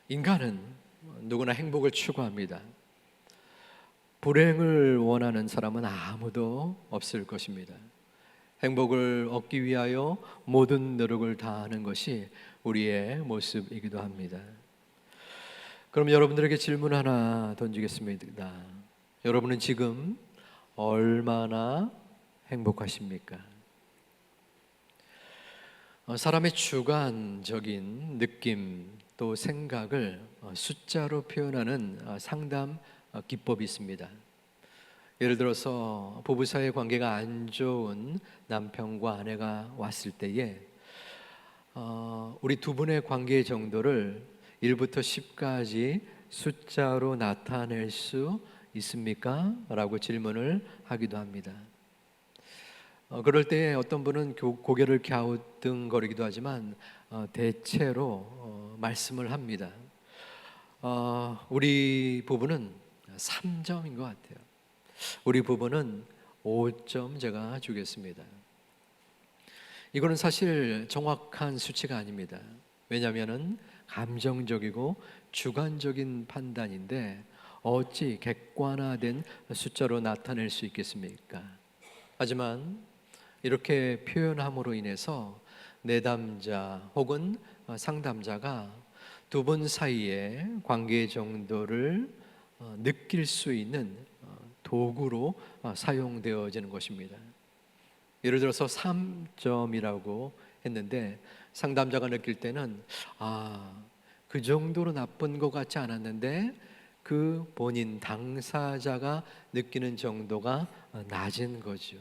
인간은 누구나 행복을 추구합니다. 불행을 원하는 사람은 아무도 없을 것입니다. 행복을 얻기 위하여 모든 노력을 다하는 것이 우리의 모습이기도 합니다. 그럼 여러분들에게 질문 하나 던지겠습니다. 여러분은 지금 얼마나 행복하십니까? 사람의 주관적인 느낌 또 생각을 숫자로 표현하는 상담 기법이 있습니다. 예를 들어서 부부 사이의 관계가 안 좋은 남편과 아내가 왔을 때에 우리 두 분의 관계의 정도를 1부터 10까지 숫자로 나타낼 수 있습니까? 라고 질문을 하기도 합니다. 그럴 때 어떤 분은 고개를 갸우뚱거리기도 하지만 대체로 말씀을 합니다. 우리 부부는 3점인 것 같아요. 우리 부부는 5점 제가 주겠습니다. 이거는 사실 정확한 수치가 아닙니다. 왜냐하면 감정적이고 주관적인 판단인데 어찌 객관화된 숫자로 나타낼 수 있겠습니까? 하지만 이렇게 표현함으로 인해서 내담자 혹은 상담자가 두 분 사이의 관계 정도를 느낄 수 있는 도구로 사용되어지는 것입니다. 예를 들어서 3점이라고 했는데 상담자가 느낄 때는 그 정도로 나쁜 것 같지 않았는데 그 본인 당사자가 느끼는 정도가 낮은 거죠.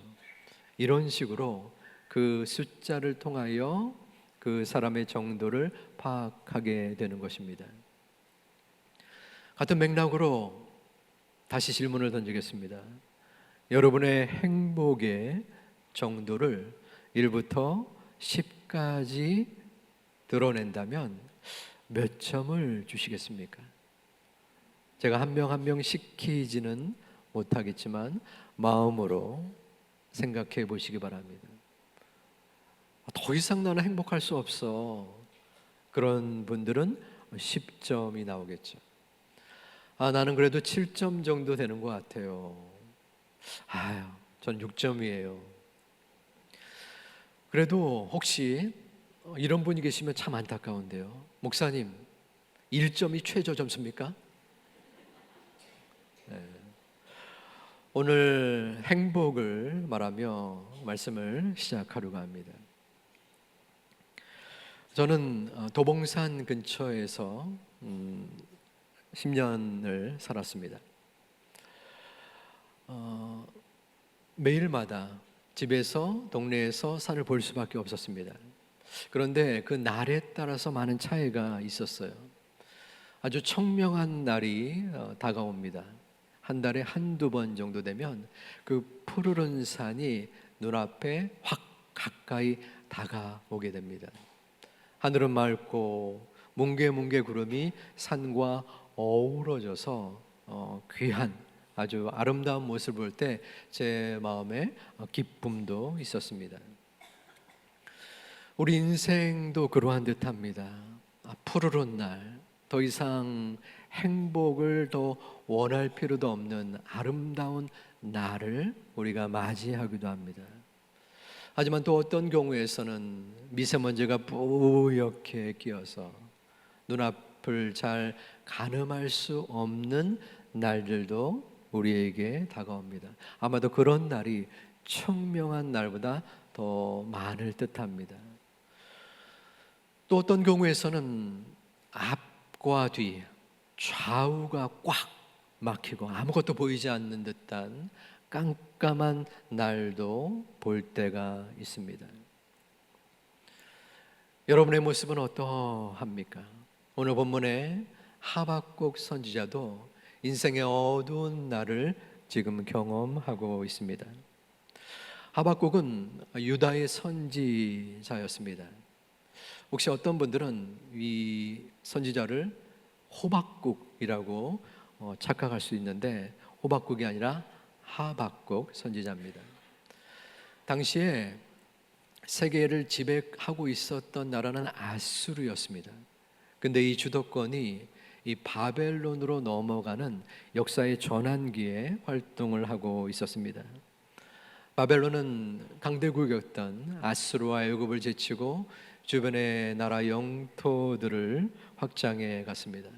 이런 식으로 그 숫자를 통하여 그 사람의 정도를 파악하게 되는 것입니다. 같은 맥락으로 다시 질문을 던지겠습니다. 여러분의 행복의 정도를 1부터 10까지 드러낸다면 몇 점을 주시겠습니까? 제가 한 명 한 명 시키지는 못하겠지만 마음으로 생각해 보시기 바랍니다. 더 이상 나는 행복할 수 없어. 그런 분들은 10점이 나오겠죠. 나는 그래도 7점 정도 되는 것 같아요. 전 6점이에요. 그래도 혹시 이런 분이 계시면 참 안타까운데요. 목사님, 1점이 최저 점수입니까? 네. 오늘 행복을 말하며 말씀을 시작하려고 합니다. 저는 도봉산 근처에서 10년을 살았습니다. 매일마다 집에서 동네에서 산을 볼 수밖에 없었습니다. 그런데 그 날에 따라서 많은 차이가 있었어요. 아주 청명한 날이 다가옵니다. 한 달에 한두 번 정도 되면 그 푸르른 산이 눈앞에 확 가까이 다가오게 됩니다. 하늘은 맑고 뭉게뭉게 구름이 산과 어우러져서 귀한 아주 아름다운 모습을 볼 때 제 마음에 기쁨도 있었습니다. 우리 인생도 그러한 듯합니다. 푸르른 날, 더 이상 행복을 더 원할 필요도 없는 아름다운 날을 우리가 맞이하기도 합니다. 하지만 또 어떤 경우에서는 미세먼지가 뿌옇게 끼어서 눈앞을 잘 가늠할 수 없는 날들도 우리에게 다가옵니다. 아마도 그런 날이 청명한 날보다 더 많을 듯합니다. 또 어떤 경우에서는 앞과 뒤, 좌우가 꽉 막히고 아무것도 보이지 않는 듯한 깜깜한 날도 볼 때가 있습니다. 여러분의 모습은 어떠합니까? 오늘 본문의 하박국 선지자도 인생의 어두운 날을 지금 경험하고 있습니다. 하박국은 유다의 선지자였습니다. 혹시 어떤 분들은 이 선지자를 호박국이라고 착각할 수 있는데 호박국이 아니라 하박국 선지자입니다. 당시에 세계를 지배하고 있었던 나라는 아수르였습니다. 근데 이 주도권이 이 바벨론으로 넘어가는 역사의 전환기에 활동을 하고 있었습니다. 바벨론은 강대국이었던 아수르와 애굽을 제치고 주변의 나라 영토들을 확장해 갔습니다.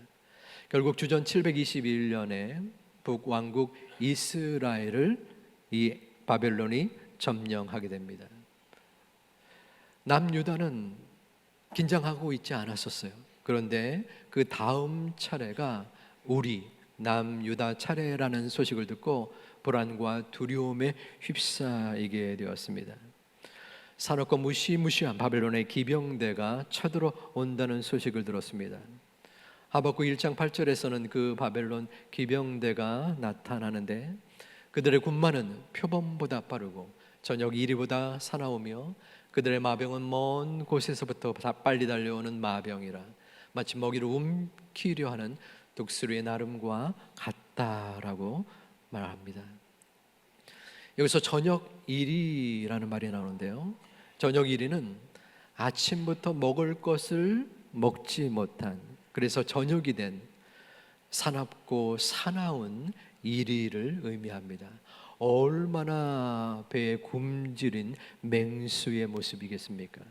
결국 주전 721년에 북왕국 이스라엘을 이 바벨론이 점령하게 됩니다. 남유다는 긴장하고 있지 않았었어요. 그런데 그 다음 차례가 우리 남유다 차례라는 소식을 듣고 불안과 두려움에 휩싸이게 되었습니다. 사납고 무시무시한 바벨론의 기병대가 쳐들어온다는 소식을 들었습니다. 하박국 1장 8절에서는 그 바벨론 기병대가 나타나는데 그들의 군마는 표범보다 빠르고 저녁 이리보다 사나우며 그들의 마병은 먼 곳에서부터 빨리 달려오는 마병이라 마치 먹이를 움키려 하는 독수리의 나름과 같다라고 말합니다. 여기서 저녁 이리라는 말이 나오는데요, 저녁 이리는 아침부터 먹을 것을 먹지 못한, 그래서 저녁이 된 사납고 사나운 이리를 의미합니다. 얼마나 배에 굶주린 맹수의 모습이겠습니까?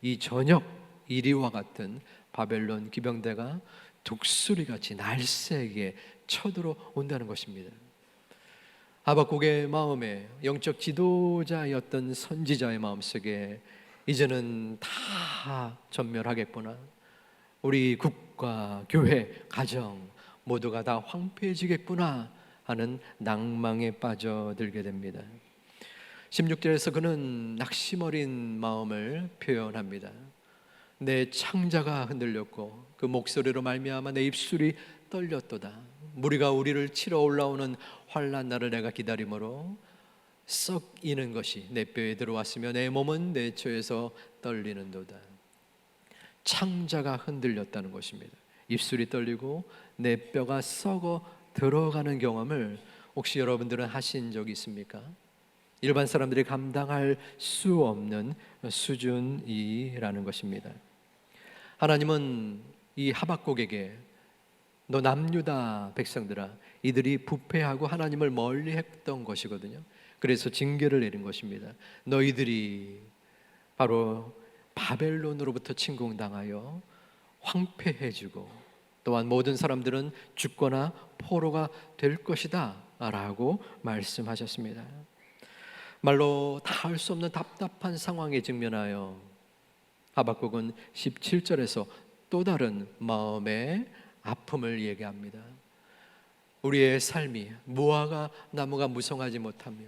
이 저녁 이리와 같은 바벨론 기병대가 독수리같이 날쌔게 쳐들어온다는 것입니다. 하박국의 마음에, 영적 지도자였던 선지자의 마음속에 이제는 다 전멸하겠구나, 우리 국가, 교회, 가정 모두가 다 황폐해지겠구나 하는 낭망에 빠져들게 됩니다. 16절에서 그는 낙심어린 마음을 표현합니다. 내 창자가 흔들렸고 그 목소리로 말미암아 내 입술이 떨렸도다. 무리가 우리를 치러 올라오는 환난 날을 내가 기다림으로 썩이는 것이 내 뼈에 들어왔으며 내 몸은 내 처에서 떨리는도다. 창자가 흔들렸다는 것입니다. 입술이 떨리고 내 뼈가 썩어 들어가는 경험을 혹시 여러분들은 하신 적이 있습니까? 일반 사람들이 감당할 수 없는 수준이라는 것입니다. 하나님은 이 하박국에게 너 남유다 백성들아, 이들이 부패하고 하나님을 멀리했던 것이거든요. 그래서 징계를 내린 것입니다. 너희들이 바로 바벨론으로부터 침공당하여 황폐해지고 또한 모든 사람들은 죽거나 포로가 될 것이다 라고 말씀하셨습니다. 말로 다 할 수 없는 답답한 상황에 직면하여 하박국은 17절에서 또 다른 마음의 아픔을 얘기합니다. 우리의 삶이 무화과 나무가 무성하지 못하며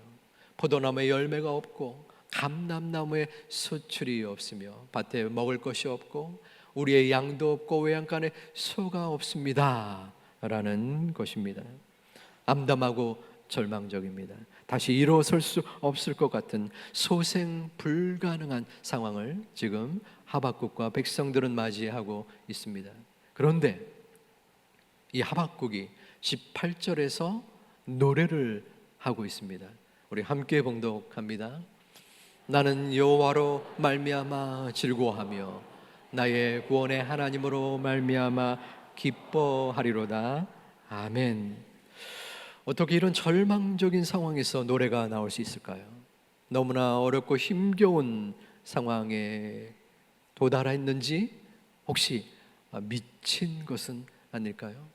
포도나무에 열매가 없고 감람나무에 수출이 없으며 밭에 먹을 것이 없고 우리의 양도 없고 외양간에 소가 없습니다 라는 것입니다. 암담하고 절망적입니다. 다시 일어설 수 없을 것 같은 소생 불가능한 상황을 지금 하박국과 백성들은 맞이하고 있습니다. 그런데 이 하박국이 18절에서 노래를 하고 있습니다. 우리 함께 봉독합니다. 나는 여호와로 말미암아 즐거워하며 나의 구원의 하나님으로 말미암아 기뻐하리로다. 아멘. 어떻게 이런 절망적인 상황에서 노래가 나올 수 있을까요? 너무나 어렵고 힘겨운 상황에 도달했는지 혹시 미친 것은 아닐까요?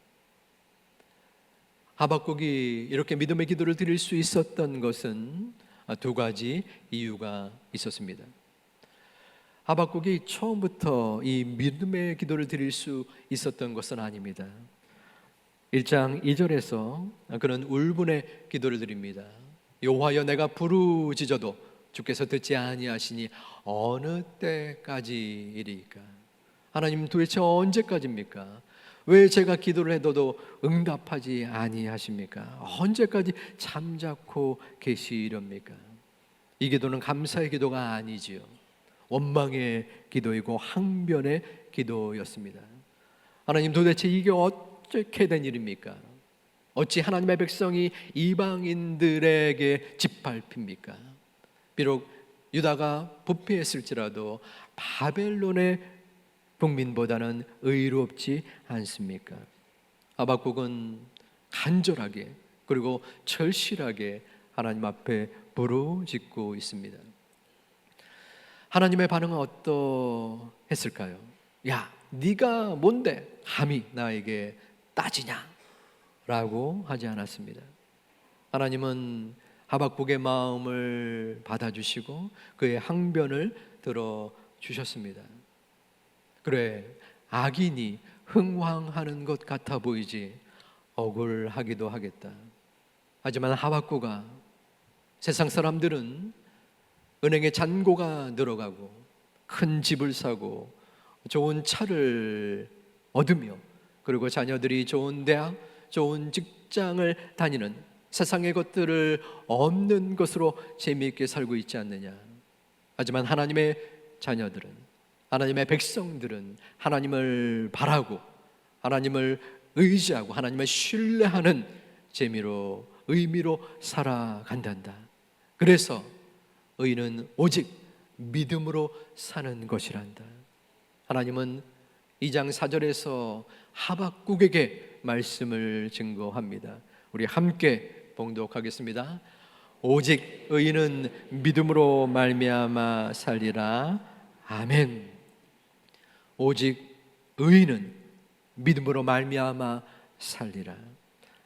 하박국이 이렇게 믿음의 기도를 드릴 수 있었던 것은 두 가지 이유가 있었습니다. 하박국이 처음부터 이 믿음의 기도를 드릴 수 있었던 것은 아닙니다. 1장 2절에서 그는 울분의 기도를 드립니다. 여호와여 내가 부르짖어도 주께서 듣지 아니하시니 어느 때까지이리까? 하나님 도대체 언제까지입니까? 왜 제가 기도를 해도 응답하지 아니하십니까? 언제까지 잠자코 계시렵니까? 이 기도는 감사의 기도가 아니지요. 원망의 기도이고 항변의 기도였습니다. 하나님 도대체 이게 어떻게 된 일입니까? 어찌 하나님의 백성이 이방인들에게 짓밟힙니까? 비록 유다가 부패했을지라도 바벨론의 국민보다는 의롭지 않습니까? 하박국은 간절하게 그리고 절실하게 하나님 앞에 부르짖고 있습니다. 하나님의 반응은 어떠했을까요? 야, 네가 뭔데 감히 나에게 따지냐? 라고 하지 않았습니다. 하나님은 하박국의 마음을 받아주시고 그의 항변을 들어주셨습니다. 그래, 악인이 흥황하는 것 같아 보이지 억울하기도 하겠다. 하지만 하박국아, 세상 사람들은 은행에 잔고가 늘어가고 큰 집을 사고 좋은 차를 얻으며 그리고 자녀들이 좋은 대학, 좋은 직장을 다니는 세상의 것들을 없는 것으로 재미있게 살고 있지 않느냐. 하지만 하나님의 자녀들은, 하나님의 백성들은 하나님을 바라고 하나님을 의지하고 하나님을 신뢰하는 재미로, 의미로 살아간단다. 그래서 의인은 오직 믿음으로 사는 것이란다. 하나님은 2장 4절에서 하박국에게 말씀을 증거합니다. 우리 함께 봉독하겠습니다. 오직 의인은 믿음으로 말미암아 살리라. 아멘. 오직 의인은 믿음으로 말미암아 살리라.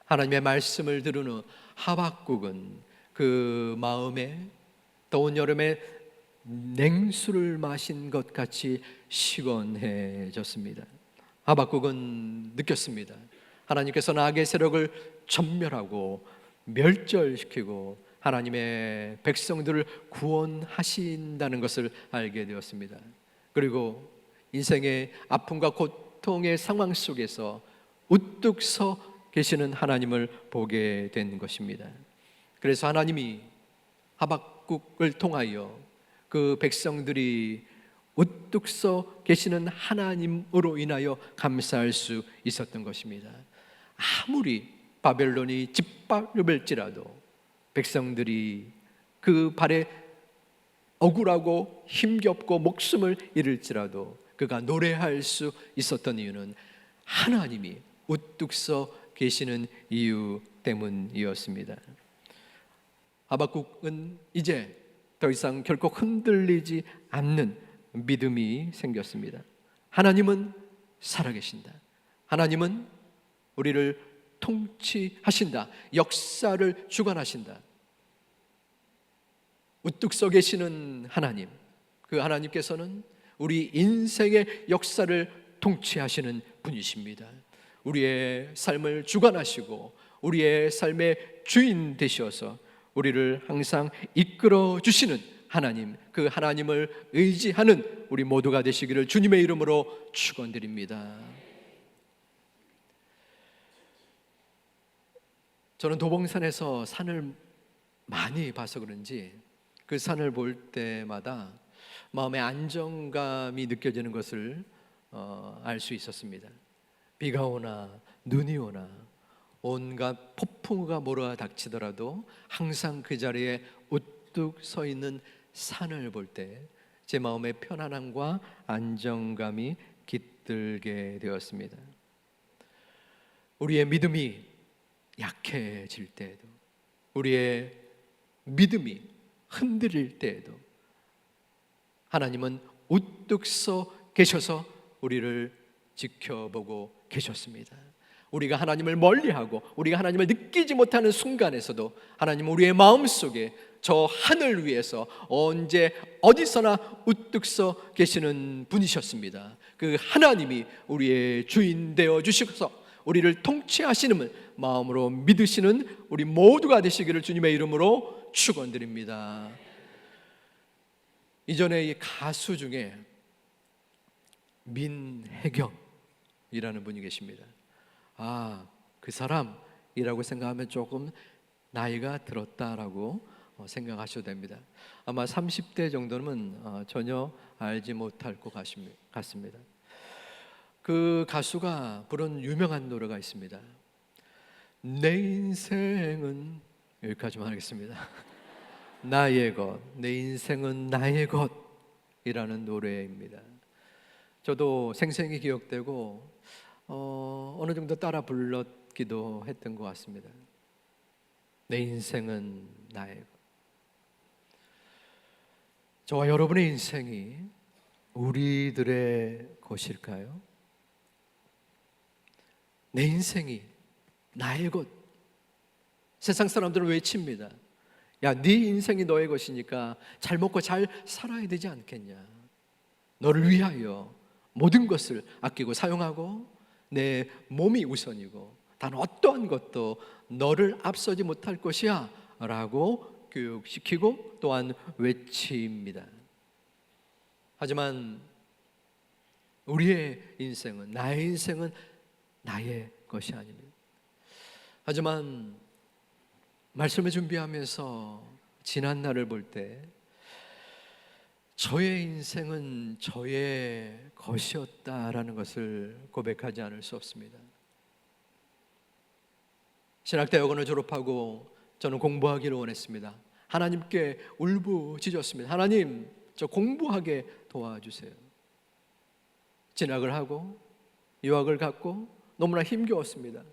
하나님의 말씀을 들은 후 하박국은 그 마음에 더운 여름에 냉수를 마신 것 같이 시원해졌습니다. 하박국은 느꼈습니다. 하나님께서는 악의 세력을 전멸하고 멸절시키고 하나님의 백성들을 구원하신다는 것을 알게 되었습니다. 그리고 인생의 아픔과 고통의 상황 속에서 우뚝 서 계시는 하나님을 보게 된 것입니다. 그래서 하나님이 하박국을 통하여 그 백성들이 우뚝 서 계시는 하나님으로 인하여 감사할 수 있었던 것입니다. 아무리 바벨론이 짓밟을지라도 백성들이 그 발에 억울하고 힘겹고 목숨을 잃을지라도 그가 노래할 수 있었던 이유는 하나님이 우뚝 서 계시는 이유 때문이었습니다. 하박국은 이제 더 이상 결코 흔들리지 않는 믿음이 생겼습니다. 하나님은 살아계신다. 하나님은 우리를 통치하신다. 역사를 주관하신다. 우뚝 서 계시는 하나님, 그 하나님께서는 우리 인생의 역사를 통치하시는 분이십니다. 우리의 삶을 주관하시고 우리의 삶의 주인 되셔서 우리를 항상 이끌어 주시는 하나님, 그 하나님을 의지하는 우리 모두가 되시기를 주님의 이름으로 축원드립니다. 저는 도봉산에서 산을 많이 봐서 그런지 그 산을 볼 때마다 마음의 안정감이 느껴지는 것을 알 수 있었습니다. 비가 오나 눈이 오나 온갖 폭풍우가 몰아닥치더라도 항상 그 자리에 우뚝 서 있는 산을 볼 때 제 마음의 편안함과 안정감이 깃들게 되었습니다. 우리의 믿음이 약해질 때에도, 우리의 믿음이 흔들릴 때에도 하나님은 우뚝 서 계셔서 우리를 지켜보고 계셨습니다. 우리가 하나님을 멀리하고 우리가 하나님을 느끼지 못하는 순간에서도 하나님은 우리의 마음속에 저 하늘 위에서 언제 어디서나 우뚝 서 계시는 분이셨습니다. 그 하나님이 우리의 주인 되어 주셔서 우리를 통치하시는 마음으로 믿으시는 우리 모두가 되시기를 주님의 이름으로 축원드립니다. 이전에 이 가수 중에 민혜경이라는 분이 계십니다. 그 사람이라고 생각하면 조금 나이가 들었다라고 생각하셔도 됩니다. 아마 30대 정도는 전혀 알지 못할 것 같습니다. 그 가수가 부른 유명한 노래가 있습니다. 내 인생은, 여기까지만 하겠습니다. 나의 것, 내 인생은 나의 것이라는 노래입니다. 저도 생생히 기억되고 어느 정도 따라 불렀기도 했던 것 같습니다. 내 인생은 나의 것. 저와 여러분의 인생이 우리들의 것일까요? 내 인생이 나의 것. 세상 사람들은 외칩니다. 야, 네 인생이 너의 것이니까 잘 먹고 잘 살아야 되지 않겠냐. 너를 위하여 모든 것을 아끼고 사용하고 내 몸이 우선이고 단 어떠한 것도 너를 앞서지 못할 것이야 라고 교육시키고 또한 외칩니다. 하지만 우리의 인생은, 나의 인생은 나의 것이 아닙니다. 하지만 말씀을 준비하면서 지난 날을 볼 때 저의 인생은 저의 것이었다라는 것을 고백하지 않을 수 없습니다. 신학대학원을 졸업하고 저는 공부하기를 원했습니다. 하나님께 울부짖었습니다. 하나님, 저 공부하게 도와주세요. 진학을 하고 유학을 갔고 너무나 힘겨웠습니다.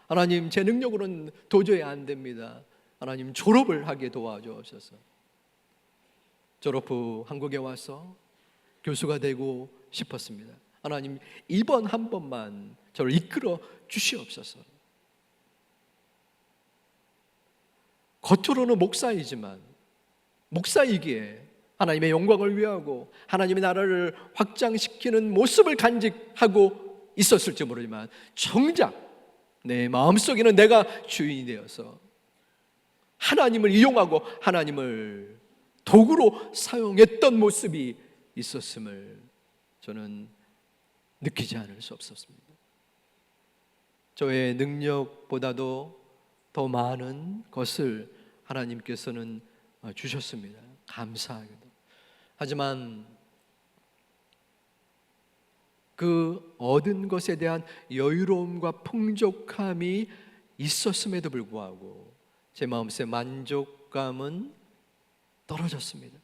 하나님, 제 능력으로는 도저히 안 됩니다. 하나님, 졸업을 하게 도와주옵소서. 졸업 후 한국에 와서 교수가 되고 싶었습니다. 하나님, 이번 한 번만 저를 이끌어 주시옵소서. 겉으로는 목사이지만 목사이기에 하나님의 영광을 위하고 하나님의 나라를 확장시키는 모습을 간직하고 있었을지 모르지만 정작 내 마음속에는 내가 주인이 되어서 하나님을 이용하고 하나님을 도구로 사용했던 모습이 있었음을 저는 느끼지 않을 수 없었습니다. 저의 능력보다도 더 많은 것을 하나님께서는 주셨습니다. 감사하게도. 하지만 그 얻은 것에 대한 여유로움과 풍족함이 있었음에도 불구하고 제 마음속의 만족감은 떨어졌습니다.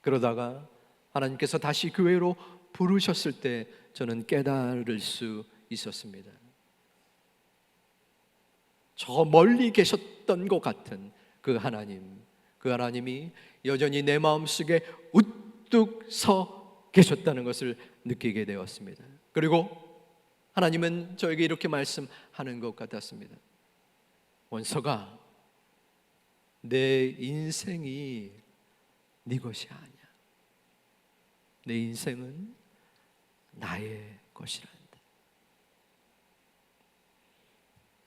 그러다가 하나님께서 다시 교회로 부르셨을 때 저는 깨달을 수 있었습니다. 저 멀리 계셨던 것 같은 그 하나님이 여전히 내 마음속에 우뚝 서 계셨다는 것을 느끼게 되었습니다. 그리고 하나님은 저에게 이렇게 말씀하는 것 같았습니다. 원서가, 내 인생이 네 것이 아니야. 내 인생은 나의 것이란다.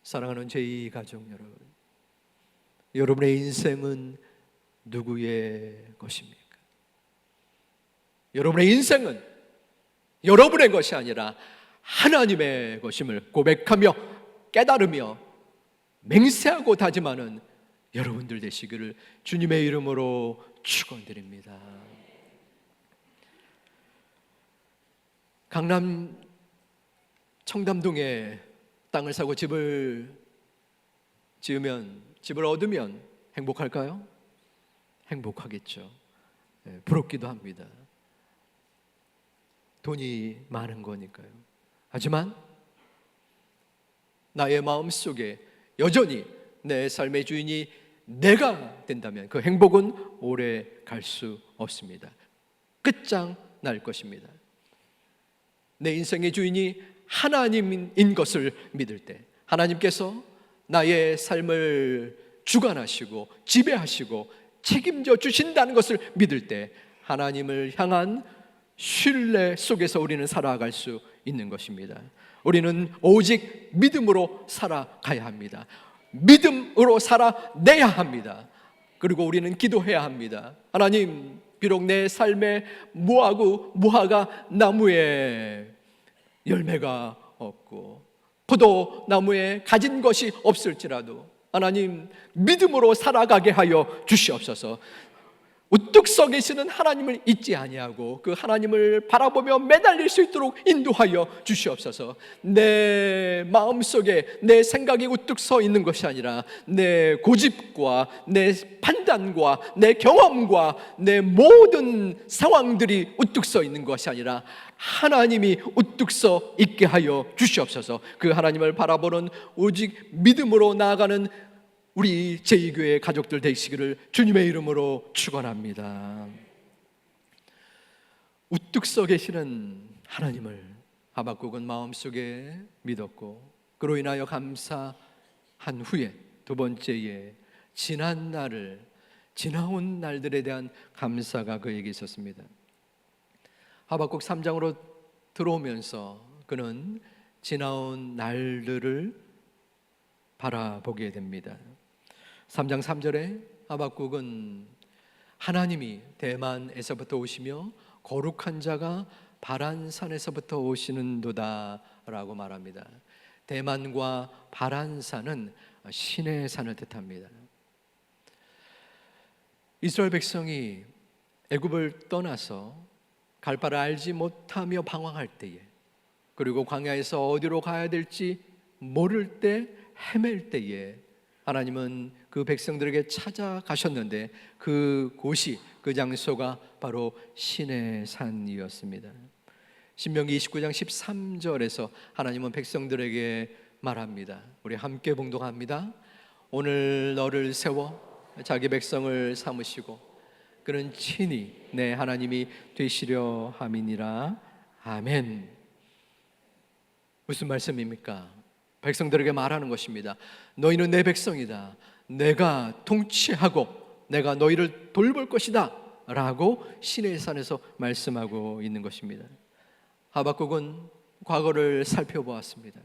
사랑하는 제2 가족 여러분, 여러분의 인생은 누구의 것입니까? 여러분의 인생은 여러분의 것이 아니라 하나님의 것임을 고백하며 깨달으며 맹세하고 다짐하는 여러분들 되시기를 주님의 이름으로 축원드립니다. 강남 청담동에 땅을 사고 집을 얻으면 행복할까요? 행복하겠죠. 부럽기도 합니다. 돈이 많은 거니까요. 하지만 나의 마음속에 여전히 내 삶의 주인이 내가 된다면 그 행복은 오래 갈 수 없습니다. 끝장 날 것입니다. 내 인생의 주인이 하나님인 것을 믿을 때, 하나님께서 나의 삶을 주관하시고 지배하시고 책임져 주신다는 것을 믿을 때 하나님을 향한 신뢰 속에서 우리는 살아갈 수 있는 것입니다. 우리는 오직 믿음으로 살아가야 합니다. 믿음으로 살아내야 합니다. 그리고 우리는 기도해야 합니다. 하나님, 비록 내 삶에 무화과 나무에 열매가 없고 포도나무에 가진 것이 없을지라도 하나님, 믿음으로 살아가게 하여 주시옵소서. 우뚝 서 계시는 하나님을 잊지 아니하고 그 하나님을 바라보며 매달릴 수 있도록 인도하여 주시옵소서. 내 마음속에 내 생각이 우뚝 서 있는 것이 아니라 내 고집과 내 판단과 내 경험과 내 모든 상황들이 우뚝 서 있는 것이 아니라 하나님이 우뚝 서 있게 하여 주시옵소서. 그 하나님을 바라보는 오직 믿음으로 나아가는 우리 제2교회 가족들 되시기를 주님의 이름으로 축원합니다. 우뚝 서 계시는 하나님을 하박국은 마음속에 믿었고 그로 인하여 감사한 후에 두 번째에 지나온 날들에 대한 감사가 그에게 있었습니다. 하박국 3장으로 들어오면서 그는 지나온 날들을 바라보게 됩니다. 3장 3절에 하박국은 하나님이 대만에서부터 오시며 거룩한 자가 바란산에서부터 오시는도다 라고 말합니다. 대만과 바란산은 신의 산을 뜻합니다. 이스라엘 백성이 애굽을 떠나서 갈 바를 알지 못하며 방황할 때에, 그리고 광야에서 어디로 가야 될지 모를 때, 헤맬 때에 하나님은 그 백성들에게 찾아가셨는데 그 곳이, 그 장소가 바로 신의 산이었습니다. 신명기 29장 13절에서 하나님은 백성들에게 말합니다. 우리 함께 봉독합니다. 오늘 너를 세워 자기 백성을 삼으시고 그는 친히 내 하나님이 되시려 함이니라. 아멘. 무슨 말씀입니까? 백성들에게 말하는 것입니다. 너희는 내 백성이다. 내가 통치하고 내가 너희를 돌볼 것이다 라고 신의 산에서 말씀하고 있는 것입니다. 하박국은 과거를 살펴보았습니다.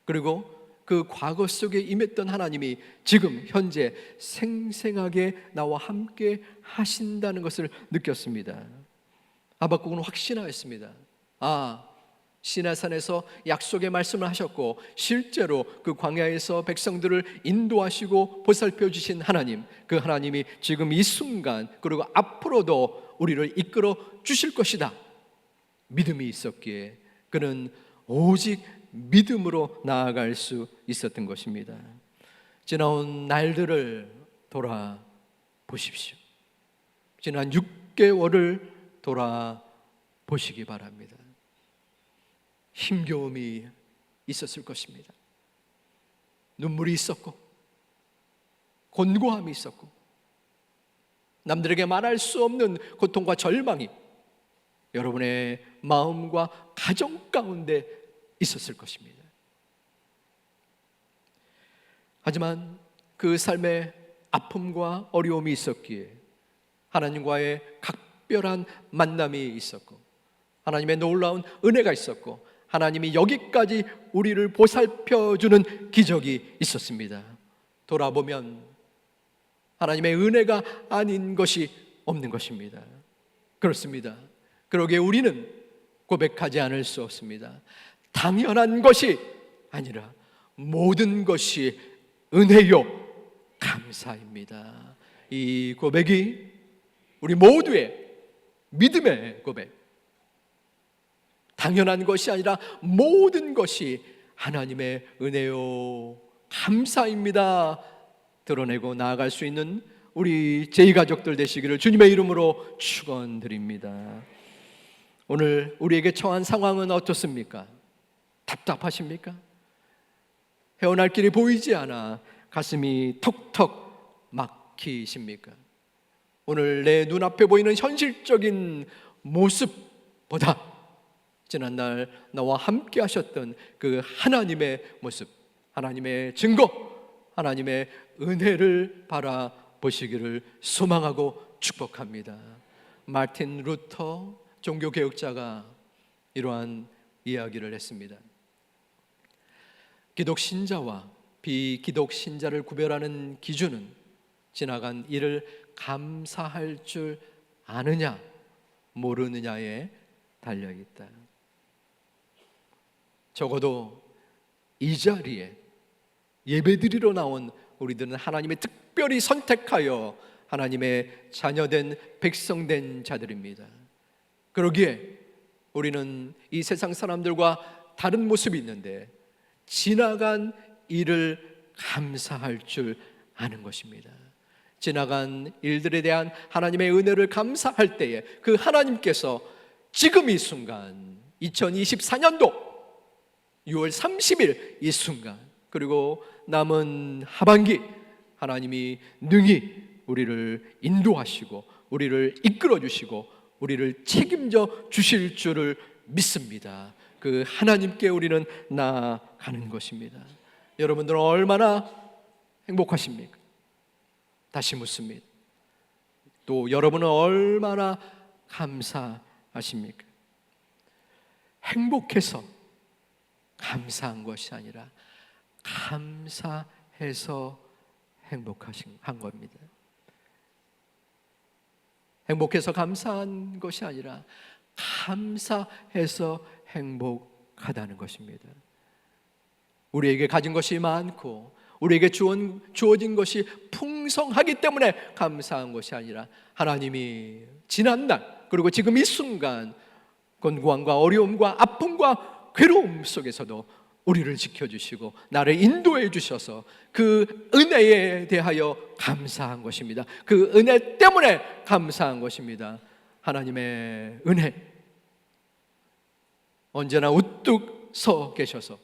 그리고 그 과거 속에 임했던 하나님이 지금 현재 생생하게 나와 함께 하신다는 것을 느꼈습니다. 하박국은 확신하였습니다. 시내산에서 약속의 말씀을 하셨고 실제로 그 광야에서 백성들을 인도하시고 보살펴 주신 하나님, 그 하나님이 지금 이 순간 그리고 앞으로도 우리를 이끌어 주실 것이다 믿음이 있었기에 그는 오직 믿음으로 나아갈 수 있었던 것입니다. 지나온 날들을 돌아보십시오. 지난 6개월을 돌아보시기 바랍니다. 힘겨움이 있었을 것입니다. 눈물이 있었고 곤고함이 있었고 남들에게 말할 수 없는 고통과 절망이 여러분의 마음과 가정 가운데 있었을 것입니다. 하지만 그 삶에 아픔과 어려움이 있었기에 하나님과의 각별한 만남이 있었고 하나님의 놀라운 은혜가 있었고 하나님이 여기까지 우리를 보살펴주는 기적이 있었습니다. 돌아보면 하나님의 은혜가 아닌 것이 없는 것입니다. 그렇습니다. 그러기에 우리는 고백하지 않을 수 없습니다. 당연한 것이 아니라 모든 것이 은혜요 감사입니다. 이 고백이 우리 모두의 믿음의 고백, 당연한 것이 아니라 모든 것이 하나님의 은혜요 감사입니다 드러내고 나아갈 수 있는 우리 제2가족들 되시기를 주님의 이름으로 축원드립니다. 오늘 우리에게 처한 상황은 어떻습니까? 답답하십니까? 헤어날 길이 보이지 않아 가슴이 턱턱 막히십니까? 오늘 내 눈앞에 보이는 현실적인 모습보다 지난날 나와 함께 하셨던 그 하나님의 모습, 하나님의 증거, 하나님의 은혜를 바라보시기를 소망하고 축복합니다. 마틴 루터 종교개혁자가 이러한 이야기를 했습니다. 기독신자와 비기독신자를 구별하는 기준은 지나간 일을 감사할 줄 아느냐 모르느냐에 달려있다. 적어도 이 자리에 예배드리러 나온 우리들은 하나님이 특별히 선택하여 하나님의 자녀된 백성된 자들입니다. 그러기에 우리는 이 세상 사람들과 다른 모습이 있는데 지나간 일을 감사할 줄 아는 것입니다. 지나간 일들에 대한 하나님의 은혜를 감사할 때에 그 하나님께서 지금 이 순간 2024년도 6월 30일 이 순간 그리고 남은 하반기 하나님이 능히 우리를 인도하시고 우리를 이끌어 주시고 우리를 책임져 주실 줄을 믿습니다. 그 하나님께 우리는 나아가는 것입니다. 여러분들은 얼마나 행복하십니까? 다시 묻습니다. 또 여러분은 얼마나 감사하십니까? 행복해서 감사한 것이 아니라 감사해서 한 겁니다. 행복해서 감사한 것이 아니라 감사해서 행복하다는 것입니다. 우리에게 가진 것이 많고 우리에게 주어진 것이 풍성하기 때문에 감사한 것이 아니라 하나님이 지난날 그리고 지금 이 순간 곤고함과 어려움과 아픔과 괴로움 속에서도 우리를 지켜주시고 나를 인도해 주셔서 그 은혜에 대하여 감사한 것입니다. 그 은혜 때문에 감사한 것입니다. 하나님의 은혜 언제나 우뚝 서 계셔서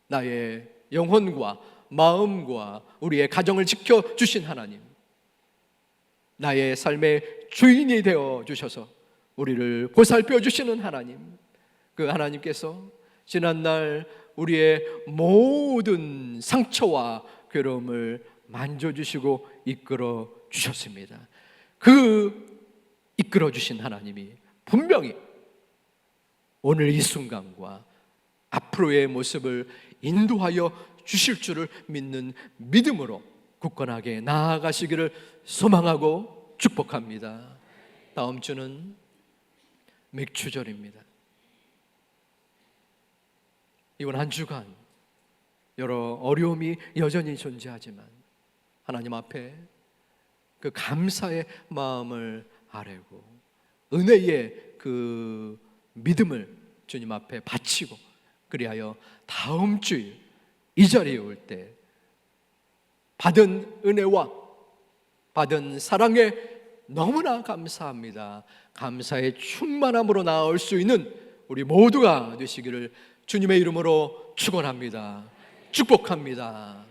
나의 영혼과 마음과 우리의 가정을 지켜주신 하나님, 나의 삶의 주인이 되어 주셔서 우리를 보살펴 주시는 하나님, 그 하나님께서 지난날 우리의 모든 상처와 괴로움을 만져주시고 이끌어 주셨습니다. 그 이끌어 주신 하나님이 분명히 오늘 이 순간과 앞으로의 모습을 인도하여 주실 줄을 믿는 믿음으로 굳건하게 나아가시기를 소망하고 축복합니다. 다음 주는 맥추절입니다. 이번 한 주간 여러 어려움이 여전히 존재하지만 하나님 앞에 그 감사의 마음을 아뢰고 은혜의 그 믿음을 주님 앞에 바치고 그리하여 다음 주일 이 자리에 올 때 받은 은혜와 받은 사랑에 너무나 감사합니다. 감사의 충만함으로 나아올 수 있는 우리 모두가 되시기를 주님의 이름으로 축원합니다. 축복합니다.